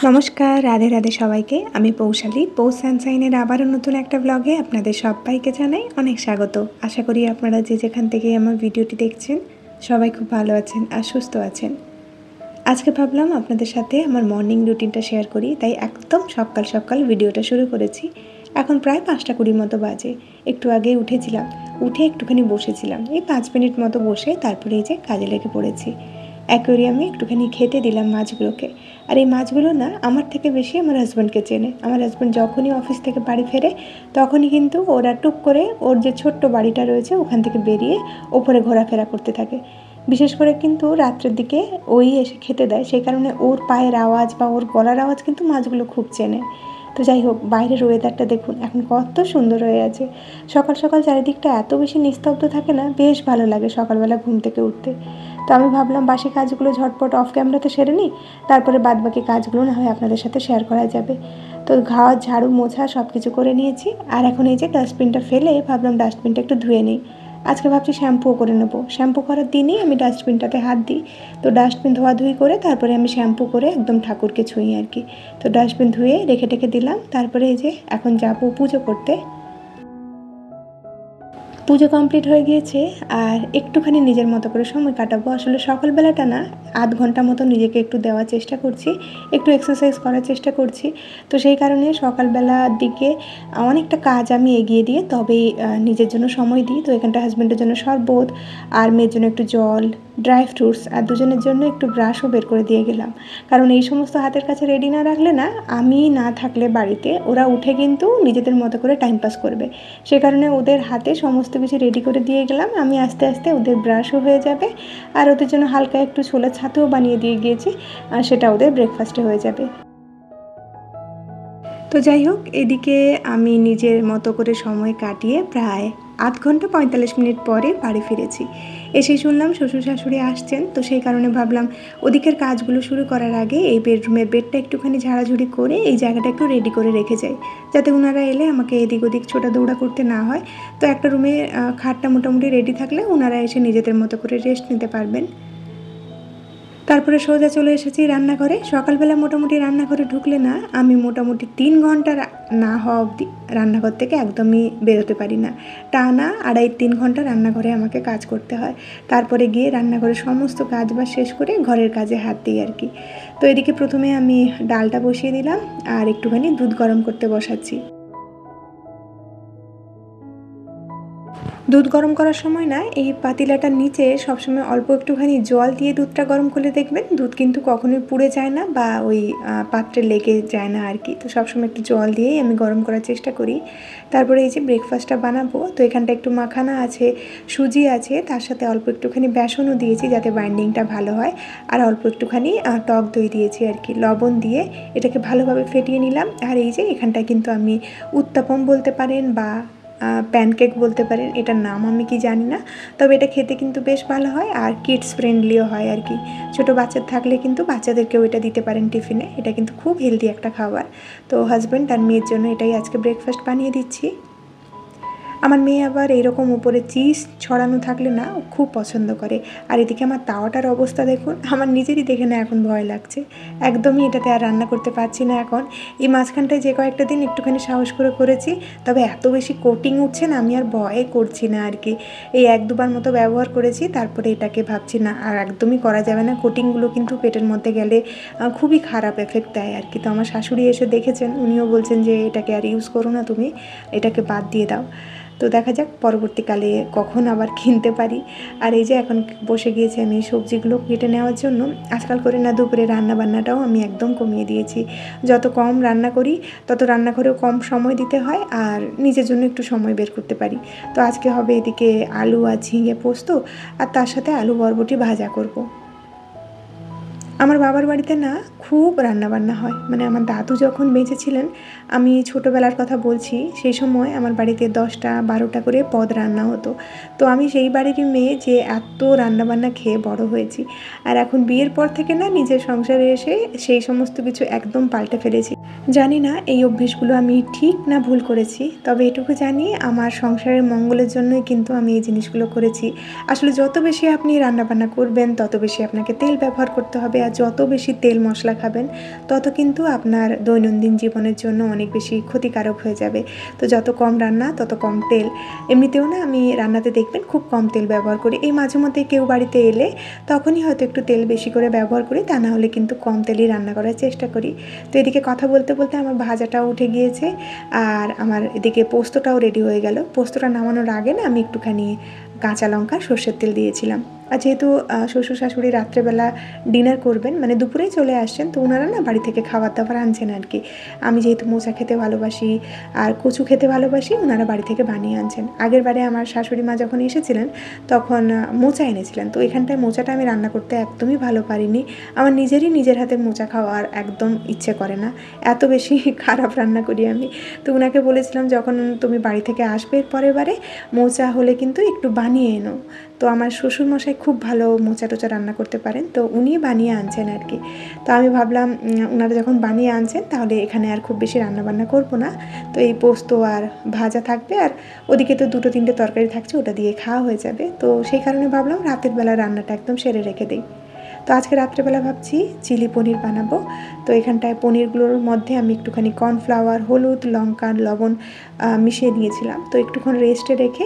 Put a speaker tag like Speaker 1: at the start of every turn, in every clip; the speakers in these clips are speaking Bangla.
Speaker 1: নমস্কার, রাধে রাধে সবাইকে। আমি পৌশালী। পৌষ সানশাইনের আবারও নতুন একটা ব্লগে আপনাদের সবাইকে জানাই অনেক স্বাগত। আশা করি আপনারা যে যেখান থেকে আমার ভিডিওটি দেখছেন সবাই খুব ভালো আছেন আর সুস্থ আছেন। আজকে ভাবলাম আপনাদের সাথে আমার মর্নিং রুটিনটা শেয়ার করি, তাই একদম সকাল সকাল ভিডিওটা শুরু করেছি। এখন প্রায় 5:20 মতো বাজে। একটু আগেই উঠেছিলাম, উঠে একটুখানি বসেছিলাম, এই 5 মিনিট মতো বসে তারপরে এই যে কাজে লেগে পড়েছি। অ্যাকোয়ারিয়ামে একটুখানি খেতে দিলাম মাছগুলোকে। আর এই মাছগুলো না আমার থেকে বেশি আমার হাজব্যান্ডকে চেনে। আমার হাজব্যান্ড যখনই অফিস থেকে বাড়ি ফেরে তখনই কিন্তু ওরা টুক করে ওর যে ছোট্ট বাড়িটা রয়েছে ওখান থেকে বেরিয়ে ওপরে ঘোরাফেরা করতে থাকে। বিশেষ করে কিন্তু রাত্রের দিকে ওই এসে খেতে দেয়, সেই কারণে ওর পায়ের আওয়াজ বা ওর গলার আওয়াজ কিন্তু মাছগুলো খুব চেনে। তো যাই হোক, বাইরের ওয়েদারটা দেখুন এখন কত সুন্দর হয়ে আছে। সকাল সকাল চারিদিকটা এত বেশি নিস্তব্ধ থাকে না, বেশ ভালো লাগে সকালবেলা ঘুম থেকে উঠতে। তো আমি ভাবলাম বাসি কাজগুলো ঝটপট অফ ক্যামেরাতে সেরে নিই, তারপরে বাদবাকি কাজগুলো না হয় আপনাদের সাথে শেয়ার করা যাবে। তো ঘর ঝাড়ু মোছা সব কিছু করে নিয়েছি। আর এখন এই যে ডাস্টবিনটা ফেলে ভাবলাম ডাস্টবিনটা একটু ধুয়ে নিই। আজকে ভাবছি শ্যাম্পুও করে নেবো। শ্যাম্পু করার দিনই আমি ডাস্টবিনটাতে হাত দিই। তো ডাস্টবিন ধোয়াধুয়ি করে তারপরে আমি শ্যাম্পু করে একদম ঠাকুরকে ছুঁই আর কি। তো ডাস্টবিন ধুয়ে রেখে টেখে দিলাম। তারপরে এই যে এখন যাবো পুজো করতে। পুজো কমপ্লিট হয়ে গিয়েছে আর একটুখানি নিজের মতো করে সময় কাটাবো। আসলে সকালবেলাটা না আধ ঘন্টা মতো নিজেকে একটু দেওয়ার চেষ্টা করছি, একটু এক্সারসাইজ করার চেষ্টা করছি। তো সেই কারণে সকালবেলার দিকে অনেকটা কাজ আমি এগিয়ে দিয়ে তবেই নিজের জন্য সময় দিই। তো এখানটা হাজব্যান্ডের জন্য শরবত, আর মেয়ের জন্য একটু জল, ড্রাই ফ্রুটস, আর দুজনের জন্য একটু ব্রাশও বের করে দিয়ে গেলাম। কারণ এই সমস্ত হাতের কাছে রেডি না রাখলে না, আমি না থাকলে বাড়িতে ওরা উঠে কিন্তু নিজেদের মতো করে টাইম পাস করবে। সে কারণে ওদের হাতে সমস্ত কিছু রেডি করে দিয়ে গেলাম। আমি আস্তে আস্তে ওদের ব্রাশও হয়ে যাবে, আর ওদের জন্য হালকা একটু ছোলার ছাতুও বানিয়ে দিয়ে গিয়েছি, আর সেটা ওদের ব্রেকফাস্টে হয়ে যাবে। তো যাই হোক, এদিকে আমি নিজের মতো করে সময় কাটিয়ে প্রায় আধ ঘন্টা 45 মিনিট পরে বাড়ি ফিরেছি। এসে শুনলাম শ্বশুর শাশুড়ি আসছেন। তো সেই কারণে ভাবলাম ওদিকের কাজগুলো শুরু করার আগে এই বেডরুমের বেডটা একটুখানি ঝাড়াঝুড়ি করে এই জায়গাটা একটু রেডি করে রেখে যাই, যাতে ওনারা এলে আমাকে এদিক ওদিক ছোটা দৌড়া করতে না হয়। তো একটা রুমে খাটটা মোটামুটি রেডি থাকলে ওনারা এসে নিজেদের মতো করে রেস্ট নিতে পারবেন। তারপরে সোজা চলে এসেছি রান্নাঘরে। সকালবেলা মোটামুটি রান্নাঘরে ঢুকলে না আমি মোটামুটি 3 ঘন্টা না হওয়া অবধি রান্নাঘর থেকে একদমই বেরোতে পারি না। টানা 2.5-3 ঘন্টা রান্নাঘরে আমাকে কাজ করতে হয়। তারপরে গিয়ে রান্নাঘরের সমস্ত কাজ বাজ শেষ করে ঘরের কাজে হাত দিই আর কি। তো এদিকে প্রথমে আমি ডালটা বসিয়ে দিলাম আর একটুখানি দুধ গরম করতে বসাচ্ছি। দুধ গরম করার সময় না এই পাতিলাটার নিচে সবসময় অল্প একটুখানি জল দিয়ে দুধটা গরম করলে দেখবেন দুধ কিন্তু কখনোই পুড়ে যায় না বা ওই পাত্রে লেগে যায় না আর কি। তো সবসময় একটু জল দিয়েই আমি গরম করার চেষ্টা করি। তারপরে এই যে ব্রেকফাস্টটা বানাবো, তো এখানটা একটু মাখানা আছে, সুজি আছে, তার সাথে অল্প একটুখানি বেসনও দিয়েছি যাতে বাইন্ডিংটা ভালো হয়, আর অল্প একটুখানি টক দই দিয়েছি আর কি, লবণ দিয়ে এটাকে ভালোভাবে ফেটিয়ে নিলাম। আর এই যে এখানটায় কিন্তু আমি উত্তাপম বলতে পারেন বা প্যানকেক বলতে পারেন, এটার নাম আমি কি জানি না, তবে এটা খেতে কিন্তু বেশ ভালো হয় আর কিডস ফ্রেন্ডলিও হয় আর কি। ছোটো বাচ্চা থাকলে কিন্তু বাচ্চাদেরকেও এটা দিতে পারেন টিফিনে। এটা কিন্তু খুব হেলদি একটা খাবার। তো হাজব্যান্ড আর মেয়ের জন্য এটাই আজকে ব্রেকফাস্ট বানিয়ে দিচ্ছি। আমার মেয়ে আবার এইরকম উপরে চিজ ছড়ানো থাকলে না ও খুব পছন্দ করে। আর এদিকে আমার তাওয়াটার অবস্থা দেখুন, আমার নিজেরই দেখে না এখন ভয় লাগছে। একদমই এটাতে আর রান্না করতে পারছি না এখন। এই মাঝখানটায় যে কয়েকটা দিন একটুখানি সাহস করে করেছি, তবে এত বেশি কোটিং উঠছে না, আমি আর ভয়ে করছি না আর কি। এই 1-2 বার মতো ব্যবহার করেছি, তারপরে এটাকে ভাবছি না আর একদমই করা যাবে না। কোটিংগুলো কিন্তু পেটের মধ্যে গেলে খুবই খারাপ এফেক্ট দেয় আর কি। তো আমার শাশুড়ি এসে দেখেছেন, উনিও বলছেন যে এটাকে আর ইউজ করো না, তুমি এটাকে বাদ দিয়ে দাও। তো দেখা যাক পরবর্তীকালে কখন আবার কিনতে পারি। আর এই যে এখন বসে গিয়েছি আমি সবজিগুলো কেটে নেওয়ার জন্য। আজকাল করে না দুপুরে রান্নাবান্নাটাও আমি একদম কমিয়ে দিয়েছি। যত কম রান্না করি তত রান্নাঘরেও কম সময় দিতে হয় আর নিজের জন্য একটু সময় বের করতে পারি। তো আজকে হবে এদিকে আলু আর ঝিঙে পোস্ত, আর তার সাথে আলু বরবটি ভাজা করব। আমার বাবার বাড়িতে না খুব রান্নাবান্না হয়, মানে আমার দাদু যখন বেঁচে ছিলেন, আমি ছোটোবেলার কথা বলছি, সেই সময় আমার বাড়িতে 10টা-12টা করে পদ রান্না হতো। তো আমি সেই বাড়িরই মেয়ে যে এত রান্নাবান্না খেয়ে বড় হয়েছি। আর এখন বিয়ের পর থেকে না নিজের সংসারে এসে সেই সমস্ত কিছু একদম পাল্টে ফেলেছি। জানি না এই অভ্যেসগুলো আমি ঠিক না ভুল করেছি, তবে এটুকু জানি আমার সংসারের মঙ্গলের জন্যই কিন্তু আমি এই জিনিসগুলো করেছি। আসলে যত বেশি আপনি রান্নাবান্না করবেন তত বেশি আপনাকে তেল ব্যবহার করতে হবে, আর যত বেশি তেল মশলা খাবেন তত কিন্তু আপনার দৈনন্দিন জীবনের জন্য অনেক বেশি ক্ষতিকারক হয়ে যাবে। তো যত কম রান্না তত কম তেল। এমনিতেও না আমি রান্নাতে দেখবেন খুব কম তেল ব্যবহার করি। এই মাঝে মধ্যে কেউ বাড়িতে এলে তখনই হয়তো একটু তেল বেশি করে ব্যবহার করি, তা না হলে কিন্তু কম তেলেই রান্না করার চেষ্টা করি। তো এদিকে কথা বলতে বলতে আমার ভাজাটাও উঠে গিয়েছে, আর আমার এদিকে পোস্তটাও রেডি হয়ে গেল। পোস্তটা নামানোর আগে না আমি একটুখানি কাঁচা লঙ্কা সর্ষের তেল দিয়েছিলাম। আর যেহেতু শ্বশুর শাশুড়ি রাত্রেবেলা ডিনার করবেন, মানে দুপুরেই চলে আসছেন, তো ওনারা না বাড়ি থেকে খাবার দাবার আনছেন আর কি। আমি যেহেতু মোচা খেতে ভালোবাসি আর কচু খেতে ভালোবাসি, ওনারা বাড়ি থেকে বানিয়ে আনছেন। আগের বারে আমার শাশুড়ি মা যখন এসেছিলেন তখন মোচা এনেছিলেন। তো এখানটায় মোচাটা আমি রান্না করতে একদমই ভালো পারিনি। আমার নিজের হাতের মোচা খাওয়ার একদম ইচ্ছে করে না, এত বেশি খারাপ রান্না করি আমি। তো ওনাকে বলেছিলাম যখন তুমি বাড়ি থেকে আসবে পরের বারে মোচা হলে কিন্তু একটু বানিয়ে এনো। তো আমার শ্বশুরমশাই খুব ভালো মোচা টোচা রান্না করতে পারেন, তো উনি বানিয়ে আনছেন আর কি। তো আমি ভাবলাম ওনারা যখন বানিয়ে আনছেন তাহলে এখানে আর খুব বেশি রান্নাবান্না করবো না। তো এই পোস্ত আর ভাজা থাকবে, আর ওদিকে তো 2-3টে তরকারি থাকছে, ওটা দিয়ে খাওয়া হয়ে যাবে। তো সেই কারণে ভাবলাম রাতের বেলা রান্নাটা একদম সেরে রেখে দিই। তো আজকে রাত্রেবেলা ভাবছি চিলি পনির বানাবো। তো এখানটায় পনিরগুলোর মধ্যে আমি একটুখানি কর্নফ্লাওয়ার, হলুদ, লঙ্কা, লবণ মিশিয়ে নিয়েছিলাম। তো একটুক্ষণ রেস্টে রেখে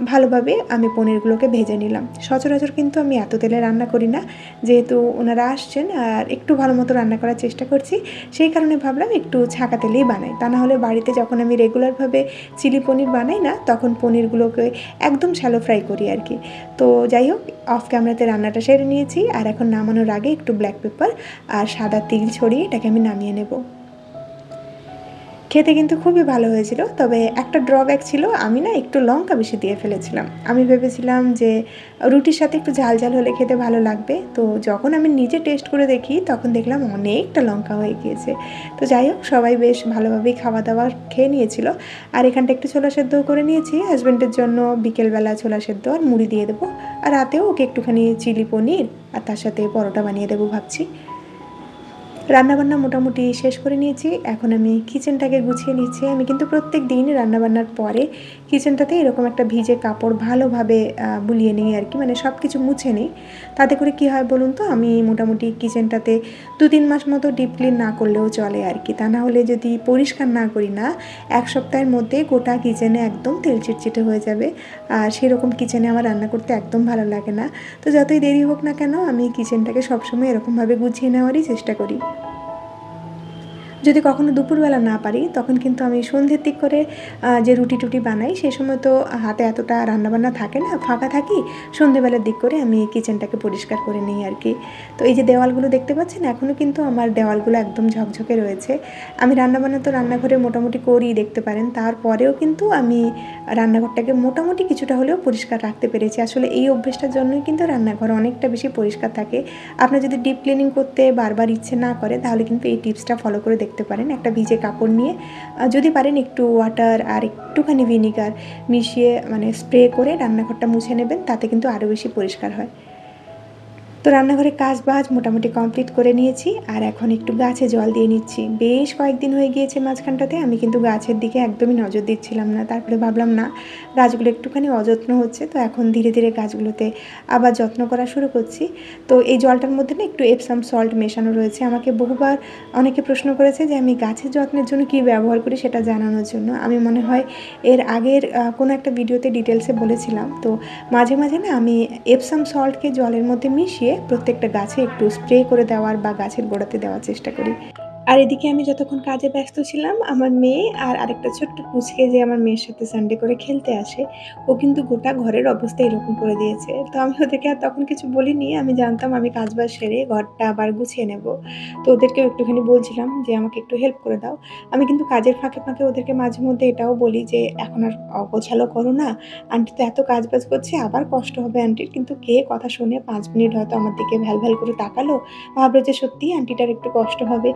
Speaker 1: ভালোভাবে আমি পনিরগুলোকে ভেজে নিলাম। সচরাচর কিন্তু আমি এত তেলে রান্না করি না, যেহেতু ওনারা আসছেন আর একটু ভালো মতো রান্না করার চেষ্টা করছি, সেই কারণে ভাবলাম একটু ছাঁকা তেলেই বানাই। তা না হলে বাড়িতে যখন আমি রেগুলারভাবে চিলি পনির বানাই না, তখন পনিরগুলোকে একদম শ্যালো ফ্রাই করি আর কি। তো যাই হোক, অফ ক্যামেরাতে রান্নাটা সেরে নিয়েছি, আর এখন নামানোর আগে একটু ব্ল্যাক পেপার আর সাদা তিল ছড়িয়ে এটাকে আমি নামিয়ে নেব। খেতে কিন্তু খুবই ভালো হয়েছিল, তবে একটা ড্রব্যাক ছিল, আমি না একটু লঙ্কা বেশি দিয়ে ফেলেছিলাম। আমি ভেবেছিলাম যে রুটির সাথে একটু ঝাল ঝাল হলে খেতে ভালো লাগবে, তো যখন আমি নিজে টেস্ট করে দেখি তখন দেখলাম অনেকটা লঙ্কা হয়ে গিয়েছে। তো যাই হোক, সবাই বেশ ভালোভাবেই খাওয়া দাওয়া খেয়ে নিয়েছিল। আর এখানটা একটু ছোলা সেদ্ধও করে নিয়েছি হাজব্যান্ডের জন্য, বিকেলবেলা ছোলা সেদ্ধ আর মুড়ি দিয়ে দেবো। আর রাতেও ওকে একটুখানি চিলি পনির আর তার সাথে পরোটা বানিয়ে দেবো ভাবছি। রান্নাবান্না মোটামুটি শেষ করে নিয়েছি, এখন আমি কিচেনটাকে গুছিয়ে নিচ্ছি। আমি কিন্তু প্রত্যেক দিন রান্নাবান্নার পরে কিচেনটাতে এরকম একটা ভিজে কাপড় ভালোভাবে বুলিয়ে নিই আর কি, মানে সব কিছু মুছে নিই। তাতে করে কি হয় বলুন তো, আমি মোটামুটি কিচেনটাতে 2-3 মাস মতো ডিপ ক্লিন না করলেও চলে আর কি। তা না হলে যদি পরিষ্কার না করি না, 1 সপ্তাহের মধ্যে গোটা কিচেনে একদম তেল চিটচিটে হয়ে যাবে। আর সেরকম কিচেনে আমার রান্না করতে একদম ভালো লাগে না। তো যতই দেরি হোক না কেন, আমি কিচেনটাকে সবসময় এরকমভাবে গুছিয়ে নেওয়ারই চেষ্টা করি। যদি কখনো দুপুরবেলা না পারি, তখন কিন্তু আমি সন্ধ্যের দিক করে যে রুটি টুটি বানাই, সে সময় তো হাতে এতটা রান্নাবান্না থাকে না, ফাঁকা থাকি। সন্ধ্যেবেলার দিক করে আমি কিচেনটাকে পরিষ্কার করে নিই আর কি। তো এই যে দেওয়ালগুলো দেখতে পাচ্ছেন, এখনও কিন্তু আমার দেওয়ালগুলো একদম ঝকঝকে রয়েছে। আমি রান্নাবান্না তো রান্নাঘরে মোটামুটি করি দেখতে পারেন, তারপরেও কিন্তু আমি রান্নাঘরটাকে মোটামুটি কিছুটা হলেও পরিষ্কার রাখতে পেরেছি। আসলে এই অভ্যেসটার জন্যই কিন্তু রান্নাঘর অনেকটা বেশি পরিষ্কার থাকে। আপনার যদি ডিপ ক্লিনিং করতে বারবার ইচ্ছে না করে, তাহলে কিন্তু এই টিপসটা ফলো করে দেখতে পারেন। একটা ভিজে কাপড় নিয়ে যদি পারেন একটু ওয়াটার আর একটুখানি ভিনিগার মিশিয়ে মানে স্প্রে করে রান্নাঘরটা মুছে নেবেন, তাতে কিন্তু আরও বেশি পরিষ্কার হয়। তো রান্নাঘরে কাজ বাজ মোটামুটি কমপ্লিট করে নিয়েছি, আর এখন একটু গাছে জল দিয়ে নিচ্ছি। বেশ কয়েকদিন হয়ে গিয়েছে মাঝখানটাতে আমি কিন্তু গাছের দিকে একদমই নজর দিচ্ছিলাম না। তারপরে ভাবলাম না, গাছগুলো একটুখানি অযত্ন হচ্ছে, তো এখন ধীরে ধীরে গাছগুলোতে আবার যত্ন করা শুরু করছি। তো এই জলটার মধ্যে না একটু এপসাম সল্ট মেশানো রয়েছে। আমাকে বহুবার অনেকে প্রশ্ন করেছে যে আমি গাছের যত্নের জন্য কী ব্যবহার করি, সেটা জানানোর জন্য। আমি মনে হয় এর আগের কোনো একটা ভিডিওতে ডিটেলসে বলেছিলাম। তো মাঝে মাঝে না আমি এপসাম সল্টকে জলের মধ্যে মিশিয়ে প্রত্যেকটা গাছে একটু স্প্রে করে দেওয়ার বা গাছের গোড়াতে দেওয়ার চেষ্টা করি। আর এদিকে আমি যতক্ষণ কাজে ব্যস্ত ছিলাম, আমার মেয়ে আর আরেকটা ছোট্ট পুচকে যে আমার মেয়ের সাথে সানডে করে খেলতে আসে, ও কিন্তু গোটা ঘরের অবস্থা এরকম করে দিয়েছে। তো আমি ওদেরকে আর তখন কিছু বলিনি, আমি জানতাম আমি কাজবাজ সেরে ঘরটা আবার গুছিয়ে নেব। তো ওদেরকেও একটুখানি বলছিলাম যে আমাকে একটু হেল্প করে দাও। আমি কিন্তু কাজের ফাঁকে ফাঁকে ওদেরকে মাঝে মধ্যে এটাও বলি যে এখন আর অগোছালো করো না, আন্টি তো এত কাজবাজ করছে, আবার কষ্ট হবে আন্টির। কিন্তু কে কথা শুনে 5 মিনিট হয়তো আমার দিকে ভ্যাল ভ্যাল করে তাকালো, ভাবলো যে সত্যিই আন্টিটার একটু কষ্ট হবে।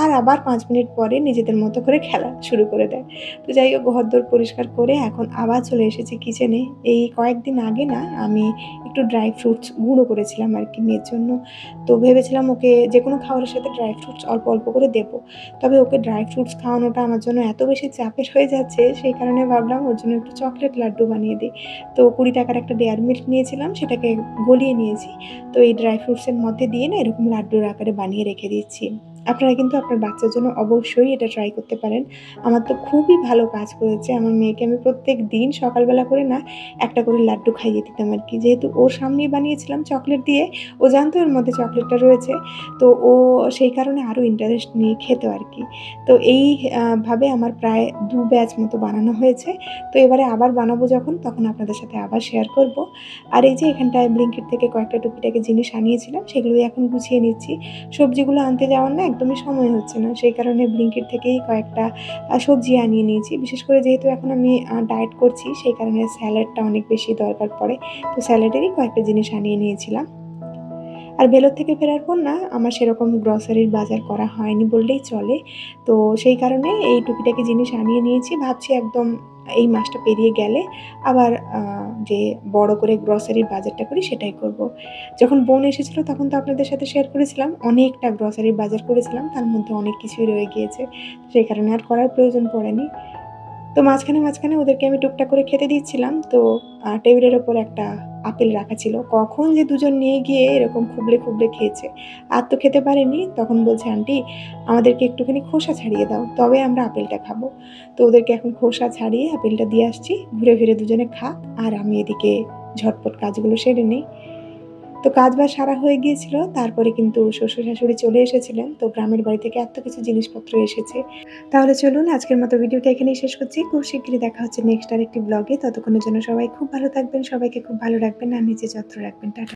Speaker 1: আর আবার 5 মিনিট পরে নিজেদের মতো করে খেলা শুরু করে দেয়। তো যাই হোক, ঘরদোর পরিষ্কার করে এখন আবার চলে এসেছি কিচেনে। এই কয়েকদিন আগে না আমি একটু ড্রাই ফ্রুটস গুঁড়ো করেছিলাম আরকি মেয়ের জন্য। তো ভেবেছিলাম ওকে যেকোনো খাবারের সাথে ড্রাই ফ্রুটস অল্প, অল্প করে দেবো। তবে ওকে ড্রাই ফ্রুটস খাওয়ানোটা আমার জন্য এত বেশি চাপের হয়ে যাচ্ছে, সেই কারণে ভাবলাম ওর জন্য একটু চকলেট লাড্ডু বানিয়ে দিই। তো ৳20 র একটা ডেয়ারি মিল্ক নিয়েছিলাম, সেটাকে গলিয়ে নিয়েছি। তো এই ড্রাই ফ্রুটসের মধ্যে দিয়ে না এরকম লাড্ডুর আকারে বানিয়ে রেখে দিচ্ছি। আপনারা কিন্তু আপনার বাচ্চার জন্য অবশ্যই এটা ট্রাই করতে পারেন। আমার তো খুবই ভালো কাজ করেছে। আমার মেয়েকে আমি প্রত্যেকদিন সকালবেলা করে না একটা করে লাড্ডু খাইয়ে দিতাম আরকি। যেহেতু ওর সামনেই বানিয়েছিলাম চকলেট দিয়ে, ও জানতো এর মধ্যে চকলেটটা রয়েছে। তো ও সেই কারণে আরো ইন্টারেস্ট নিয়ে খেত আরকি। তো এই ভাবে আমার প্রায় ২ ব্যাচ মতো বানানো হয়েছে। তো এবারে আবার বানাবো যখন, তখন আপনাদের সাথে আবার শেয়ার করব। আর এই যে এখানটায় ব্লিঙ্কিট থেকে কয়েকটা টুকিটাকি জিনিস আনিয়েছিলাম, সেগুলোই এখন গুছিয়ে নিচ্ছি। সবজিগুলো আনতে যাওয়ার না একদমই সময় হচ্ছে না। সেই কারণে ব্লিঙ্কিট থেকেই কয়েকটা সবজি আনিয়ে নিয়েছি। বিশেষ করে যেহেতু এখন আমি ডায়েট করছি, সেই কারণে স্যালাডটা অনেক বেশি দরকার পড়ে। তো স্যালাডেরই কয়েকটা জিনিস আনিয়ে নিয়েছিলাম। আর ভেলোর থেকে ফেরার পর না আমার সেরকম গ্রসারির বাজার করা হয়নি বললেই চলে। তো সেই কারণে এই টুকিটাকি জিনিস আনিয়ে নিয়েছি। ভাবছি একদম এই মাসটা পেরিয়ে গেলে আবার যে বড় করে গ্রসারির বাজারটা করি সেটাই করব। যখন বোন এসেছিল তখন তো আপনাদের সাথে শেয়ার করেছিলাম, অনেকটা গ্রসারির বাজার করেছিলাম। তার মধ্যে অনেক কিছুই রয়ে গিয়েছে। সেই কারণে আর করার প্রয়োজন পড়েনি। তো মাঝখানে ওদেরকে আমি টুকটাক করে খেতে দিচ্ছিলাম। তো টেবিলের ওপর একটা আপেল রাখা ছিল। কখন যে দুজন নিয়ে গিয়ে এরকম খুবলে, খুবলে খেয়েছে। আর তো খেতে পারেনি। তখন বলছে, "আন্টি আমাদেরকে একটুখানি খোসা ছাড়িয়ে দাও। তবে আমরা আপেলটা খাবো।" তো ওদেরকে এখন খোসা ছাড়িয়ে আপেলটা দিয়ে আসছি। ঘুরে ফিরে দুজনে খাক আর আমি এদিকে ঝটপট কাজগুলো সেরে নেই। তো কাজ-বাজ সারা হয়ে গিয়েছিল। তারপরে কিন্তু শ্বশুর-শাশুড়ি চলে এসেছিলেন। তো গ্রামের বাড়ি থেকে এত কিছু জিনিসপত্র এসেছে। তাহলে চলুন আজকের মতো ভিডিওটা এখানেই শেষ করছি। খুব শিগগিরই দেখা হচ্ছে নেক্সট আরেকটি ব্লগে। ততক্ষণের জন্য সবাই খুব ভালো থাকবেন, সবাইকে খুব ভালো রাখবেন আর নিজের যত্ন রাখবেন। টাটা।